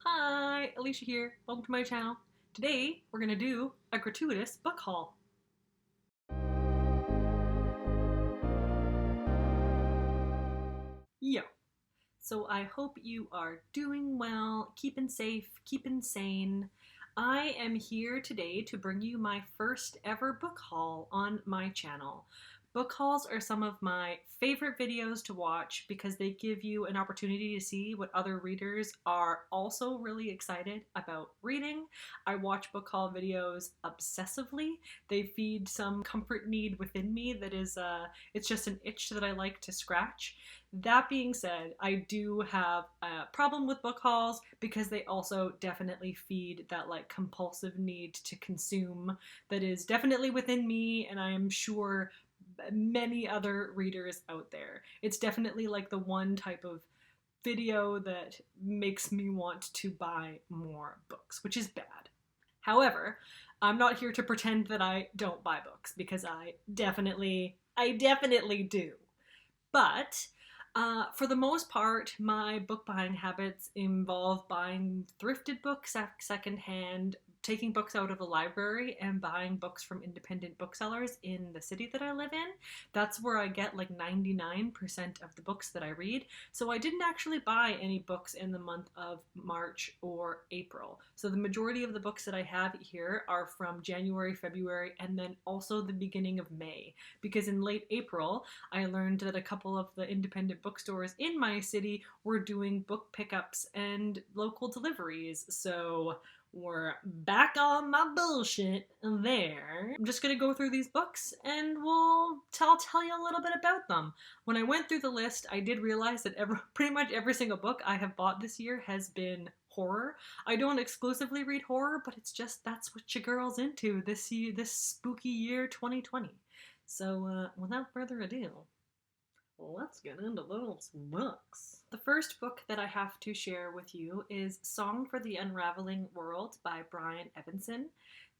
Hi, Alicia here. Welcome to my channel. Today, we're gonna do a gratuitous book haul. Yo. So I hope you are doing well, keeping safe, keeping sane. I am here today to bring you my first ever book haul on my channel. Book hauls are some of my favorite videos to watch because they give you an opportunity to see what other readers are also really excited about reading. I watch book haul videos obsessively. They feed some comfort need within me that is, it's just an itch that I like to scratch. That being said, I do have a problem with book hauls because they also definitely feed that like compulsive need to consume that is definitely within me, and I am sure many other readers out there. It's definitely like the one type of video that makes me want to buy more books, which is bad. However, I'm not here to pretend that I don't buy books because I definitely do. But for the most part, my book buying habits involve buying thrifted books secondhand, taking books out of the library, and buying books from independent booksellers in the city that I live in. That's where I get like 99% of the books that I read. So I didn't actually buy any books in the month of March or April. So the majority of the books that I have here are from January, February, and then also the beginning of May. Because in late April, I learned that a couple of the independent bookstores in my city were doing book pickups and local deliveries. So we're back on my bullshit there. I'm just gonna go through these books and I'll tell you a little bit about them. When I went through the list, I did realize that pretty much every single book I have bought this year has been horror. I don't exclusively read horror, but it's just that's what your girl's into this year, this spooky year 2020. So without further ado, let's get into those books. The first book that I have to share with you is Song for the Unraveling World by Brian Evenson.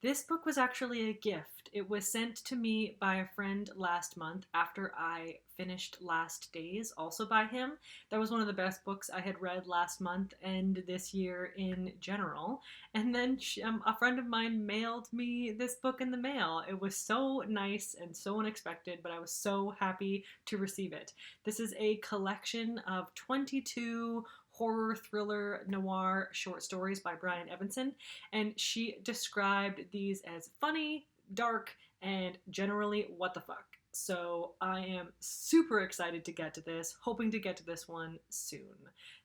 This book was actually a gift. It was sent to me by a friend last month after I finished Last Days, also by him. That was one of the best books I had read last month and this year in general. And then a friend of mine mailed me this book in the mail. It was so nice and so unexpected, but I was so happy to receive it. This is a collection of 22 horror, thriller, noir short stories by Brian Evenson, and she described these as funny, dark, and generally what the fuck. So I am super excited to get to this, hoping to get to this one soon.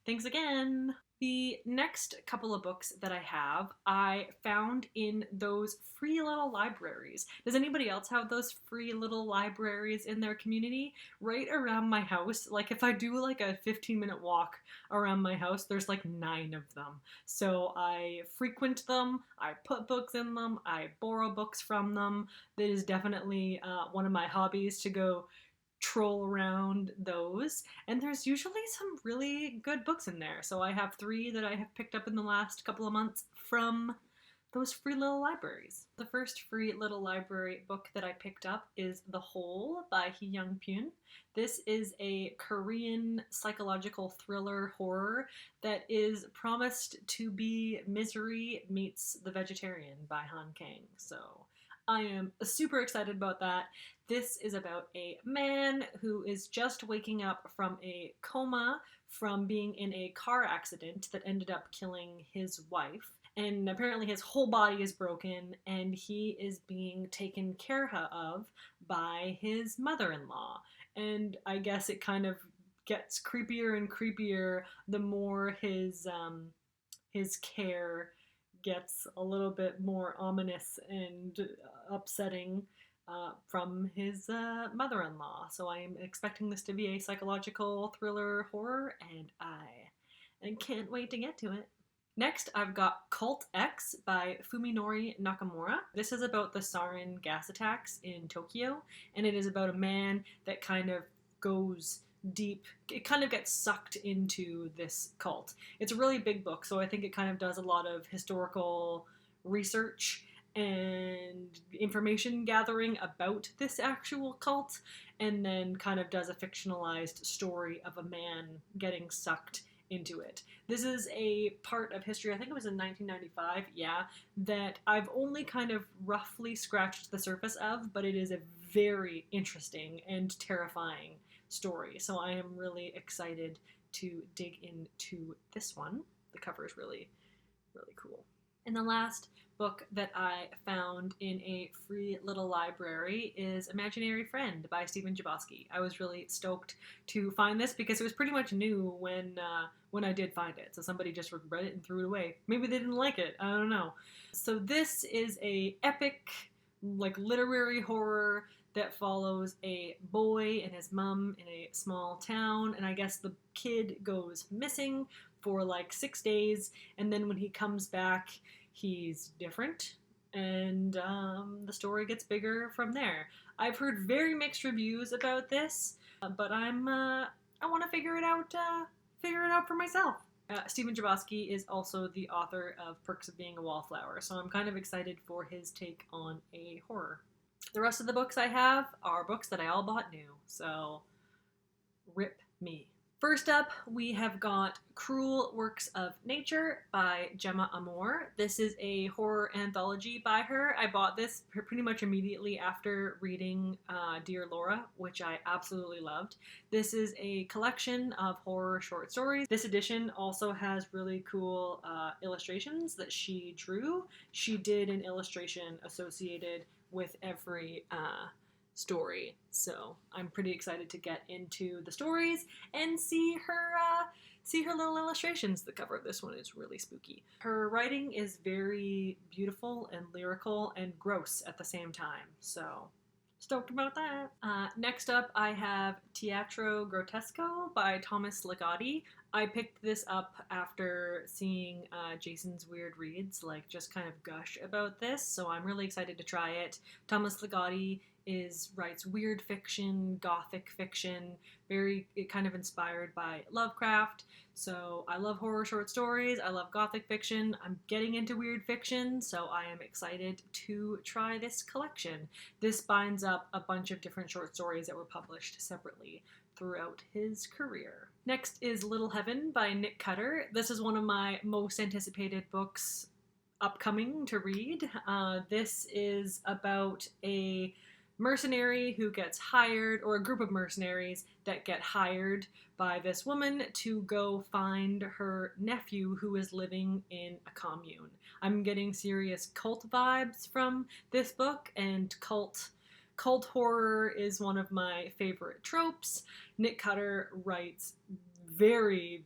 Thanks again! The next couple of books that I found in those free little libraries. Does anybody else have those free little libraries in their community? Right around my house, like if I do like a 15-minute walk around my house, there's like 9 of them. So I frequent them, I put books in them, I borrow books from them. That is definitely one of my hobbies, to go troll around those, and there's usually some really good books in there. So I have 3 that I have picked up in the last couple of months from those free little libraries. The first free little library book that I picked up is The Hole by Hee Young Pyun. This is a Korean psychological thriller horror that is promised to be Misery meets The Vegetarian by Han Kang. So I am super excited about that. This is about a man who is just waking up from a coma from being in a car accident that ended up killing his wife. And apparently his whole body is broken, and he is being taken care of by his mother-in-law. And I guess it kind of gets creepier and creepier the more his care gets a little bit more ominous and upsetting from his mother-in-law. So I'm expecting this to be a psychological thriller horror, and I can't wait to get to it. Next, I've got Cult X by Fuminori Nakamura. This is about the sarin gas attacks in Tokyo, and it is about a man that kind of goes deep. It kind of gets sucked into this cult. It's a really big book, so I think it kind of does a lot of historical research and information gathering about this actual cult, and then kind of does a fictionalized story of a man getting sucked into it. This is a part of history, I think it was in 1995, yeah, that I've only kind of roughly scratched the surface of, but it is a very interesting and terrifying story. So I am really excited to dig into this one. The cover is really, really cool. And the last book that I found in a free little library is Imaginary Friend by Stephen Chbosky. I was really stoked to find this because it was pretty much new when I did find it. So somebody just read it and threw it away. Maybe they didn't like it. I don't know. So this is a epic, like, literary horror that follows a boy and his mom in a small town, and I guess the kid goes missing for like 6 days, and then when he comes back, he's different, and the story gets bigger from there. I've heard very mixed reviews about this, but I want to figure it out for myself. Stephen Chbosky is also the author of Perks of Being a Wallflower, so I'm kind of excited for his take on a horror. The rest of the books I have are books that I all bought new, so rip me. First up, we have got Cruel Works of Nature by Gemma Amor. This is a horror anthology by her. I bought this pretty much immediately after reading Dear Laura, which I absolutely loved. This is a collection of horror short stories. This edition also has really cool illustrations that she drew. She did an illustration associated with every story, so I'm pretty excited to get into the stories and see her little illustrations. The cover of this one is really spooky. Her writing is very beautiful and lyrical and gross at the same time, so stoked about that. Next up, I have Teatro Grotesco by Thomas Ligotti. I picked this up after seeing Jason's Weird Reads just kind of gush about this, so I'm really excited to try it. Thomas Ligotti writes weird fiction, gothic fiction, very kind of inspired by Lovecraft. So I love horror short stories, I love gothic fiction, I'm getting into weird fiction, so I am excited to try this collection. This binds up a bunch of different short stories that were published separately throughout his career. Next is Little Heaven by Nick Cutter. This is one of my most anticipated books upcoming to read. This is about a mercenary who gets hired, or a group of mercenaries that get hired by this woman to go find her nephew who is living in a commune. I'm getting serious cult vibes from this book, and cult horror is one of my favorite tropes. Nick Cutter writes very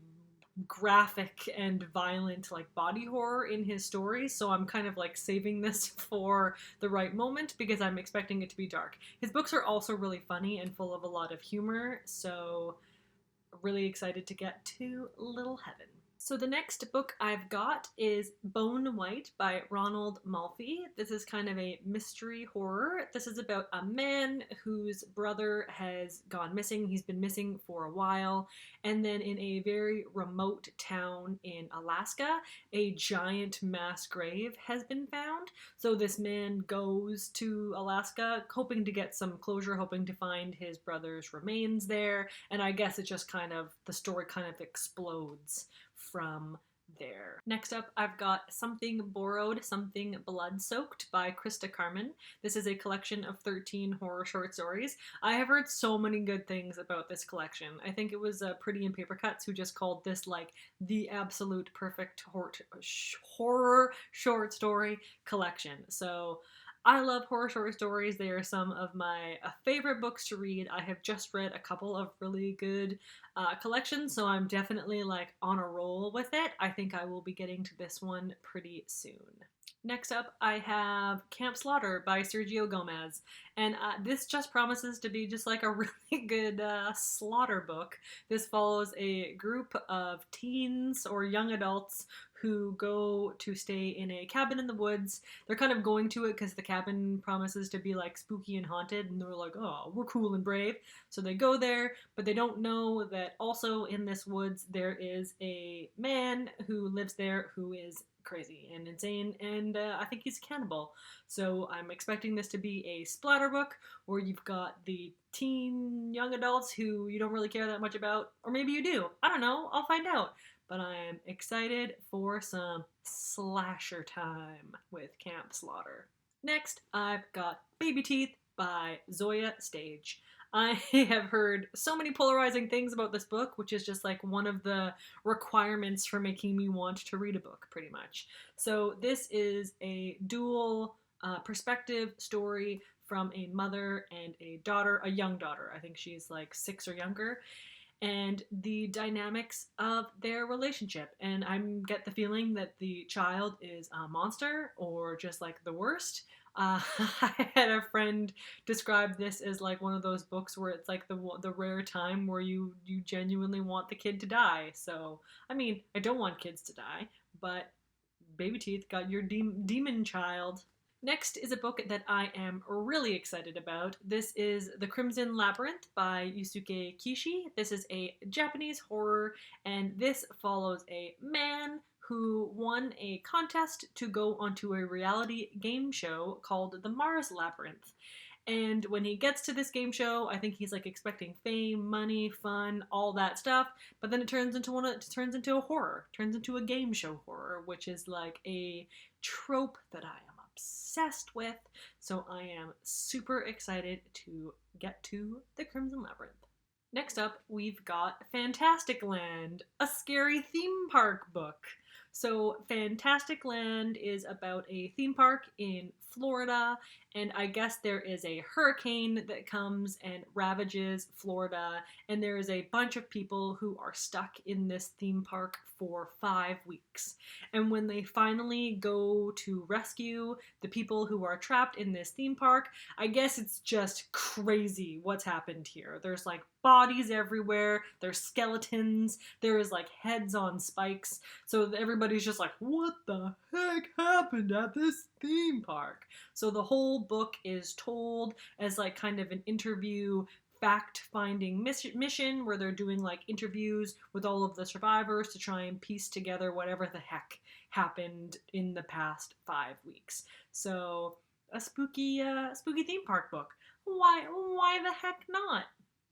graphic and violent body horror in his stories, so I'm kind of saving this for the right moment because I'm expecting it to be dark. His books are also really funny and full of a lot of humor, so really excited to get to Little Heaven. So the next book I've got is Bone White by Ronald Malfi. This is kind of a mystery horror. This is about a man whose brother has gone missing. He's been missing for a while. And then in a very remote town in Alaska, a giant mass grave has been found. So this man goes to Alaska hoping to get some closure, hoping to find his brother's remains there. And I guess it just the story kind of explodes from there. Next up, I've got Something Borrowed, Something Blood-Soaked by Krista Carmen. This is a collection of 13 horror short stories. I have heard so many good things about this collection. I think it was Pretty in Paper Cuts who just called this the absolute perfect horror short story collection. So I love horror short stories. They are some of my favorite books to read. I have just read a couple of really good collections, so I'm definitely on a roll with it. I think I will be getting to this one pretty soon. Next up, I have Camp Slaughter by Sergio Gomez, and this just promises to be just a really good slaughter book. This follows a group of teens or young adults who go to stay in a cabin in the woods. They're kind of going to it because the cabin promises to be spooky and haunted, and they're oh, we're cool and brave. So they go there, but they don't know that also in this woods there is a man who lives there who is crazy and insane, and I think he's a cannibal. So I'm expecting this to be a splatter book where you've got the teen young adults who you don't really care that much about, or maybe you do. I don't know, I'll find out. but I am excited for some slasher time with Camp Slaughter. Next, I've got Baby Teeth by Zoya Stage. I have heard so many polarizing things about this book, which is just like one of the requirements for making me want to read a book, pretty much. So this is a dual perspective story from a mother and a daughter, a young daughter. I think she's like 6 or younger, and the dynamics of their relationship. And I get the feeling that the child is a monster or just like the worst. I had a friend describe this as like one of those books where it's like the rare time where you genuinely want the kid to die. So, I mean, I don't want kids to die, but Baby Teeth got your demon child. Next is a book that I am really excited about. This is The Crimson Labyrinth by Yusuke Kishi. This is a Japanese horror, and this follows a man who won a contest to go onto a reality game show called the Mars Labyrinth. And when he gets to this game show, I think he's like expecting fame, money, fun, all that stuff. But then it turns into a horror, turns into a game show horror, which is like a trope that I am obsessed with. So I am super excited to get to The Crimson Labyrinth. Next up, we've got Fantastic Land, a scary theme park book. So Fantastic Land is about a theme park in Florida, and I guess there is a hurricane that comes and ravages Florida, and there is a bunch of people who are stuck in this theme park for 5 weeks. And when they finally go to rescue the people who are trapped in this theme park, I guess it's just crazy what's happened here. There's like bodies everywhere, there's skeletons, there is like heads on spikes, so everybody's just like, what the heck happened at this theme park? So the whole book is told as like kind of an interview fact-finding mission where they're doing like interviews with all of the survivors to try and piece together whatever the heck happened in the past 5 weeks. So a spooky theme park book. Why the heck not?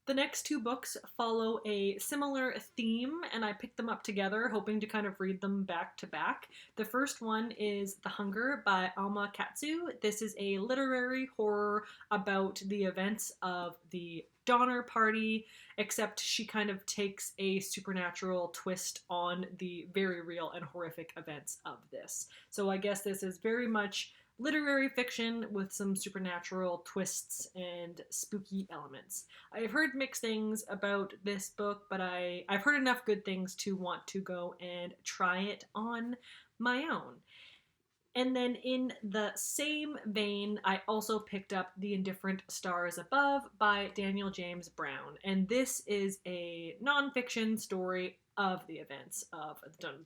The next 2 books follow a similar theme, and I picked them up together, hoping to kind of read them back to back. The first one is The Hunger by Alma Katsu. This is a literary horror about the events of the Donner Party, except she kind of takes a supernatural twist on the very real and horrific events of this. So I guess this is very much literary fiction with some supernatural twists and spooky elements. I've heard mixed things about this book, but I've heard enough good things to want to go and try it on my own. And then in the same vein, I also picked up The Indifferent Stars Above by Daniel James Brown. And this is a nonfiction story of the events of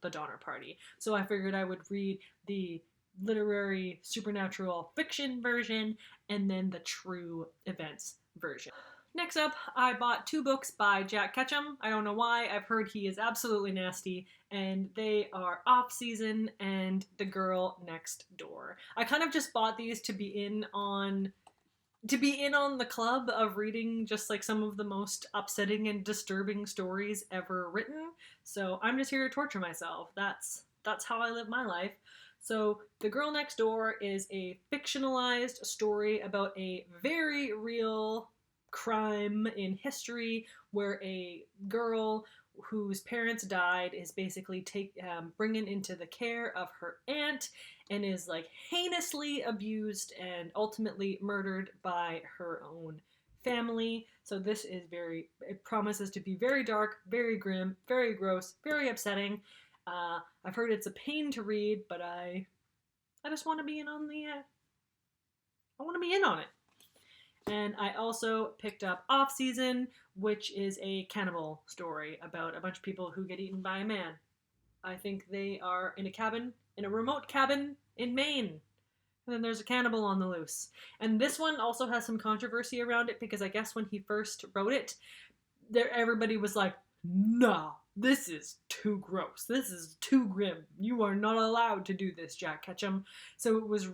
the Donner Party. So I figured I would read the literary supernatural fiction version and then the true events version. Next up, I bought 2 books by Jack Ketchum. I don't know why. I've heard he is absolutely nasty, and they are Off Season and The Girl Next Door. I kind of just bought these to be in on the club of reading just like some of the most upsetting and disturbing stories ever written. So I'm just here to torture myself. That's how I live my life. So The Girl Next Door is a fictionalized story about a very real crime in history where a girl whose parents died is basically bringing into the care of her aunt and is like heinously abused and ultimately murdered by her own family. So this is it promises to be very dark, very grim, very gross, very upsetting. I've heard it's a pain to read, but I just want to be in on it. And I also picked up Off Season, which is a cannibal story about a bunch of people who get eaten by a man. I think they are in a remote cabin in Maine. And then there's a cannibal on the loose. And this one also has some controversy around it because I guess when he first wrote it, everybody was like, no, this is too gross. This is too grim. You are not allowed to do this, Jack Ketchum. So it was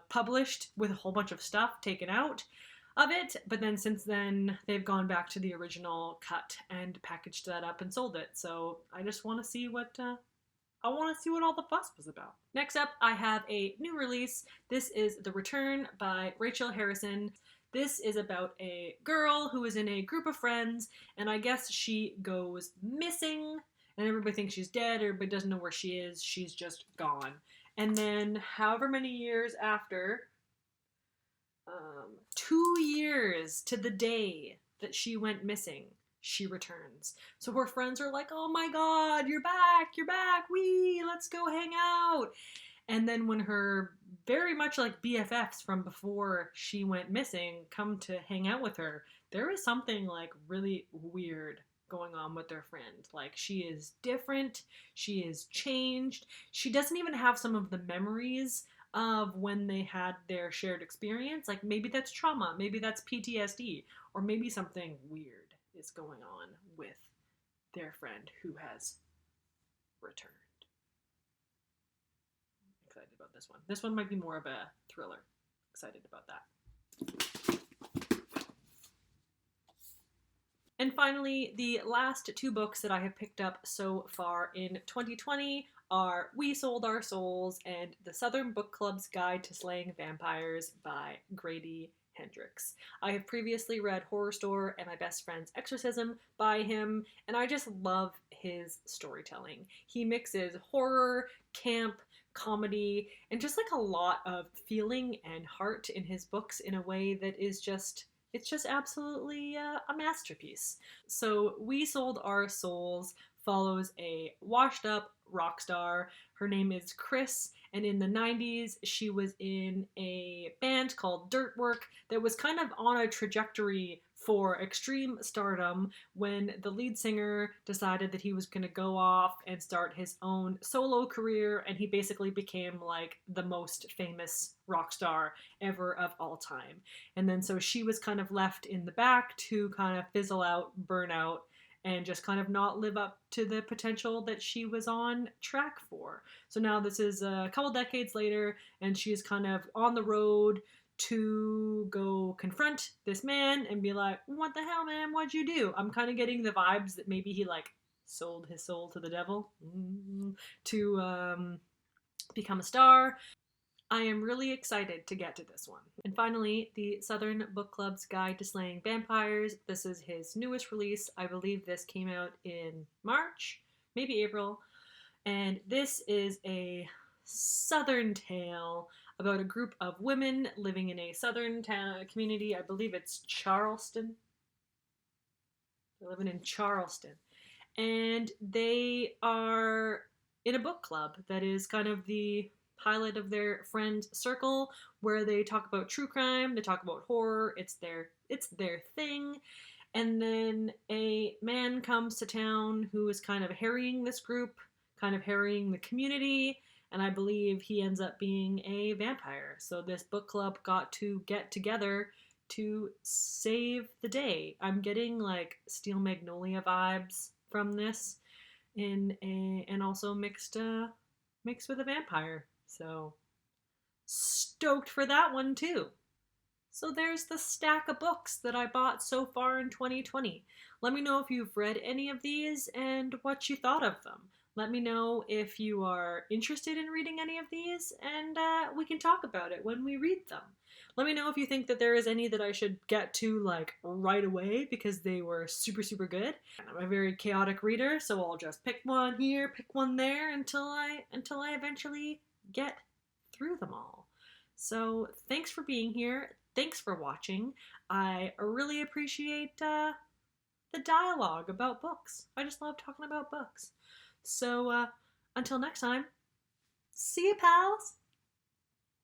published with a whole bunch of stuff taken out. of it, but then since then they've gone back to the original cut and packaged that up and sold it. So I just want to see what all the fuss was about. Next up, I have a new release. This is The Return by Rachel Harrison. This is about a girl who is in a group of friends, and I guess she goes missing, and everybody thinks she's dead, everybody doesn't know where she is, she's just gone. And then however many years after, 2 years to the day that she went missing, she returns. So her friends are like, oh my god, you're back, wee, let's go hang out. And then when her very much like BFFs from before she went missing come to hang out with her, there is something like really weird going on with their friend. Like, she is different, she is changed, she doesn't even have some of the memories of when they had their shared experience. Like, maybe that's trauma, maybe that's PTSD, or maybe something weird is going on with their friend who has returned. I'm excited about this one. This one might be more of a thriller. Excited about that. And finally, the last 2 books that I have picked up so far in 2020 are We Sold Our Souls and The Southern Book Club's Guide to Slaying Vampires by Grady Hendrix. I have previously read Horror Store and My Best Friend's Exorcism by him, and I just love his storytelling. He mixes horror, camp, comedy, and just like a lot of feeling and heart in his books in a way that is just, it's just absolutely a masterpiece. So We Sold Our Souls follows a washed up rock star. Her name is Chris, and in the 90s she was in a band called Dirtwork that was kind of on a trajectory for extreme stardom when the lead singer decided that he was going to go off and start his own solo career, and he basically became like the most famous rock star ever of all time. And then so she was kind of left in the back to kind of fizzle out, burn out, and just kind of not live up to the potential that she was on track for. So now this is a couple decades later, and she is kind of on the road to go confront this man and be like, what the hell, man, what'd you do? I'm kind of getting the vibes that maybe he like sold his soul to the devil to become a star. I am really excited to get to this one. And finally, the Southern Book Club's Guide to Slaying Vampires. This is his newest release. I believe this came out in March, maybe April. And this is a southern tale about a group of women living in a southern community. I believe it's Charleston. They're living in Charleston. And they are in a book club that is kind of the highlight of their friend circle, where they talk about true crime, they talk about horror, it's their thing. And then a man comes to town who is kind of harrying this group, kind of harrying the community, and I believe he ends up being a vampire. So this book club got to get together to save the day. I'm getting like Steel Magnolia vibes from this, and also mixed with a vampire. So stoked for that one too. So there's the stack of books that I bought so far in 2020. Let me know if you've read any of these and what you thought of them. Let me know if you are interested in reading any of these, and we can talk about it when we read them. Let me know if you think that there is any that I should get to like right away because they were super, super good. I'm a very chaotic reader, so I'll just pick one here, pick one there until I eventually get through them all. So thanks for being here. Thanks for watching. I really appreciate the dialogue about books. I just love talking about books. So until next time, see you, pals!